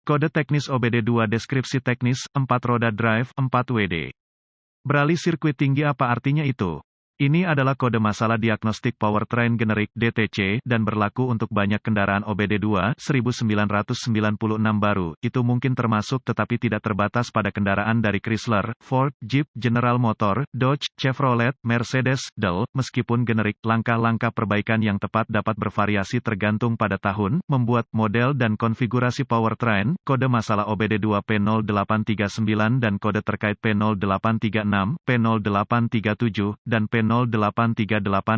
Kode teknis OBD2 deskripsi teknis, 4 roda drive, 4WD. Beralih sirkuit tinggi apa artinya itu? Ini adalah kode masalah diagnostik powertrain generik (DTC) dan berlaku untuk banyak kendaraan OBD2 1996 baru. Itu mungkin termasuk tetapi tidak terbatas pada kendaraan dari Chrysler, Ford, Jeep, General Motor, Dodge, Chevrolet, Mercedes, Dell. Meskipun generik, langkah-langkah perbaikan yang tepat dapat bervariasi tergantung pada tahun, membuat, model dan konfigurasi powertrain. Kode masalah OBD2 P0839 dan kode terkait P0836, P0837, dan P0838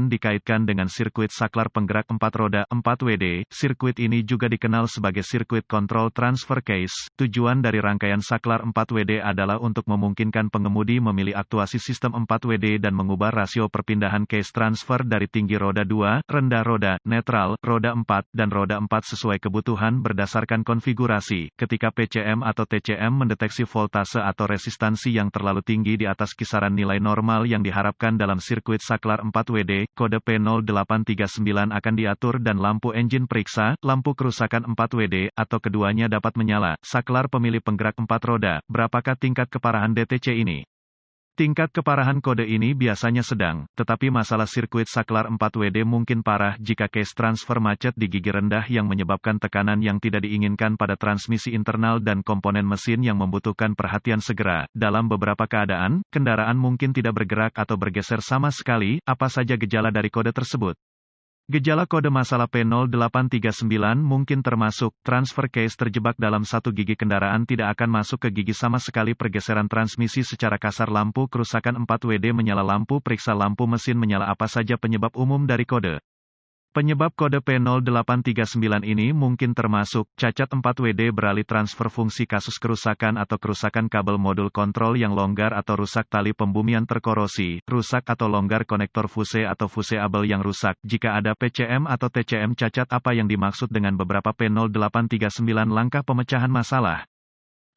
dikaitkan dengan sirkuit saklar penggerak 4 roda 4WD. Sirkuit ini juga dikenal sebagai sirkuit control transfer case. Tujuan dari rangkaian saklar 4WD adalah untuk memungkinkan pengemudi memilih aktuasi sistem 4WD dan mengubah rasio perpindahan case transfer dari tinggi roda 2, rendah roda, netral, roda 4, dan roda 4 sesuai kebutuhan berdasarkan konfigurasi. Ketika PCM atau TCM mendeteksi voltase atau resistansi yang terlalu tinggi di atas kisaran nilai normal yang diharapkan dalam sirkuit saklar 4WD, kode P0839 akan diatur dan lampu engine periksa, lampu kerusakan 4WD, atau keduanya dapat menyala. Saklar pemilih penggerak 4 roda, berapakah tingkat keparahan DTC ini? Tingkat keparahan kode ini biasanya sedang, tetapi masalah sirkuit saklar 4WD mungkin parah jika case transfer macet di gigi rendah yang menyebabkan tekanan yang tidak diinginkan pada transmisi internal dan komponen mesin yang membutuhkan perhatian segera. Dalam beberapa keadaan, kendaraan mungkin tidak bergerak atau bergeser sama sekali. Apa saja gejala dari kode tersebut? Gejala kode masalah P0839 mungkin termasuk, transfer case terjebak dalam satu gigi kendaraan tidak akan masuk ke gigi sama sekali, pergeseran transmisi secara kasar, lampu kerusakan 4WD menyala, lampu periksa lampu mesin menyala. Apa saja penyebab umum dari kode? Penyebab kode P0839 ini mungkin termasuk, cacat 4WD beralih transfer fungsi, kasus kerusakan atau kerusakan kabel modul kontrol yang longgar atau rusak, tali pembumian terkorosi, rusak atau longgar konektor fuse atau fuseabel yang rusak. Jika ada PCM atau TCM cacat, apa yang dimaksud dengan beberapa P0839 langkah pemecahan masalah?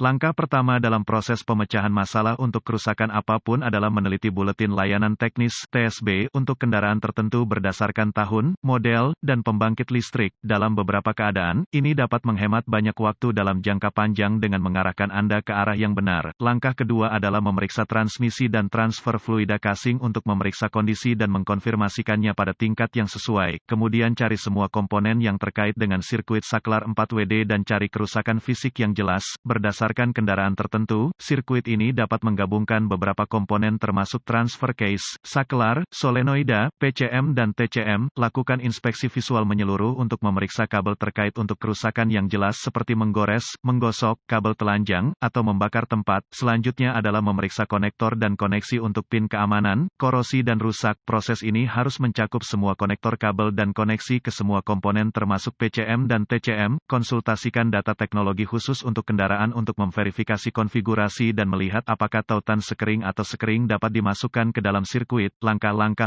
Langkah pertama dalam proses pemecahan masalah untuk kerusakan apapun adalah meneliti buletin layanan teknis (TSB) untuk kendaraan tertentu berdasarkan tahun, model, dan pembangkit listrik. Dalam beberapa keadaan, ini dapat menghemat banyak waktu dalam jangka panjang dengan mengarahkan Anda ke arah yang benar. Langkah kedua adalah memeriksa transmisi dan transfer fluida casing untuk memeriksa kondisi dan mengkonfirmasikannya pada tingkat yang sesuai. Kemudian cari semua komponen yang terkait dengan sirkuit saklar 4WD dan cari kerusakan fisik yang jelas. Berdasarkan kendaraan tertentu, sirkuit ini dapat menggabungkan beberapa komponen termasuk transfer case, saklar, solenoida, PCM dan TCM. Lakukan inspeksi visual menyeluruh untuk memeriksa kabel terkait untuk kerusakan yang jelas seperti menggores, menggosok, kabel telanjang, atau membakar tempat. Selanjutnya adalah memeriksa konektor dan koneksi untuk pin keamanan, korosi dan rusak. Proses ini harus mencakup semua konektor kabel dan koneksi ke semua komponen termasuk PCM dan TCM. Konsultasikan data teknologi khusus untuk kendaraan untuk memverifikasi konfigurasi dan melihat apakah tautan sekering atau sekering dapat dimasukkan ke dalam sirkuit. Langkah-langkah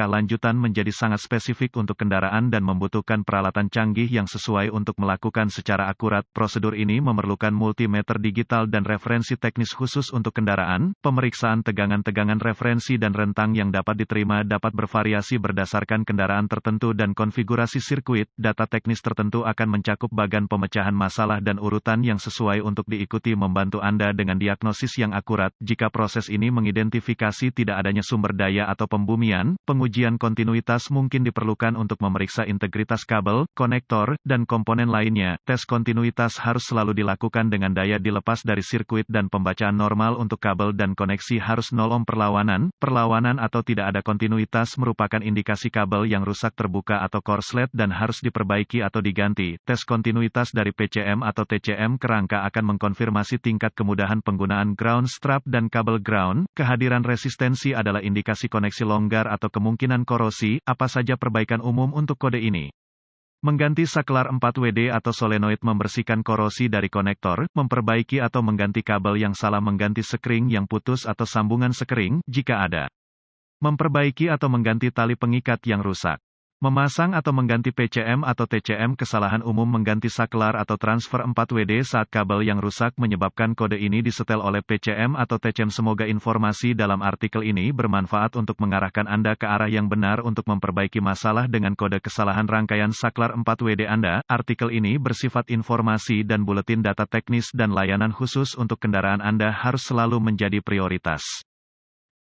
lanjutan menjadi sangat spesifik untuk kendaraan dan membutuhkan peralatan canggih yang sesuai untuk melakukan secara akurat. Prosedur ini memerlukan multimeter digital dan referensi teknis khusus untuk kendaraan. Pemeriksaan tegangan-tegangan referensi dan rentang yang dapat diterima dapat bervariasi berdasarkan kendaraan tertentu dan konfigurasi sirkuit. Data teknis tertentu akan mencakup bagan pemecahan masalah dan urutan yang sesuai untuk diikuti, membantu Anda dengan diagnosis yang akurat. Jika proses ini mengidentifikasi tidak adanya sumber daya atau pembumian, pengujian kontinuitas mungkin diperlukan untuk memeriksa integritas kabel, konektor, dan komponen lainnya. Tes kontinuitas harus selalu dilakukan dengan daya dilepas dari sirkuit dan pembacaan normal untuk kabel dan koneksi harus 0 ohm. Perlawanan atau tidak ada kontinuitas merupakan indikasi kabel yang rusak, terbuka atau korslet dan harus diperbaiki atau diganti. Tes kontinuitas dari PCM atau TCM kerangka akan mengkonfirmasi tingkat kemudahan penggunaan ground strap dan kabel ground. Kehadiran resistensi adalah indikasi koneksi longgar atau kemungkinan korosi. Apa saja perbaikan umum untuk kode ini? Mengganti saklar 4WD atau solenoid, membersihkan korosi dari konektor, memperbaiki atau mengganti kabel yang salah, mengganti sekring yang putus atau sambungan sekring, jika ada. Memperbaiki atau mengganti tali pengikat yang rusak. Memasang atau mengganti PCM atau TCM. Kesalahan umum mengganti saklar atau transfer 4WD saat kabel yang rusak menyebabkan kode ini disetel oleh PCM atau TCM. Semoga informasi dalam artikel ini bermanfaat untuk mengarahkan Anda ke arah yang benar untuk memperbaiki masalah dengan kode kesalahan rangkaian saklar 4WD Anda. Artikel ini bersifat informasi dan buletin data teknis dan layanan khusus untuk kendaraan Anda harus selalu menjadi prioritas.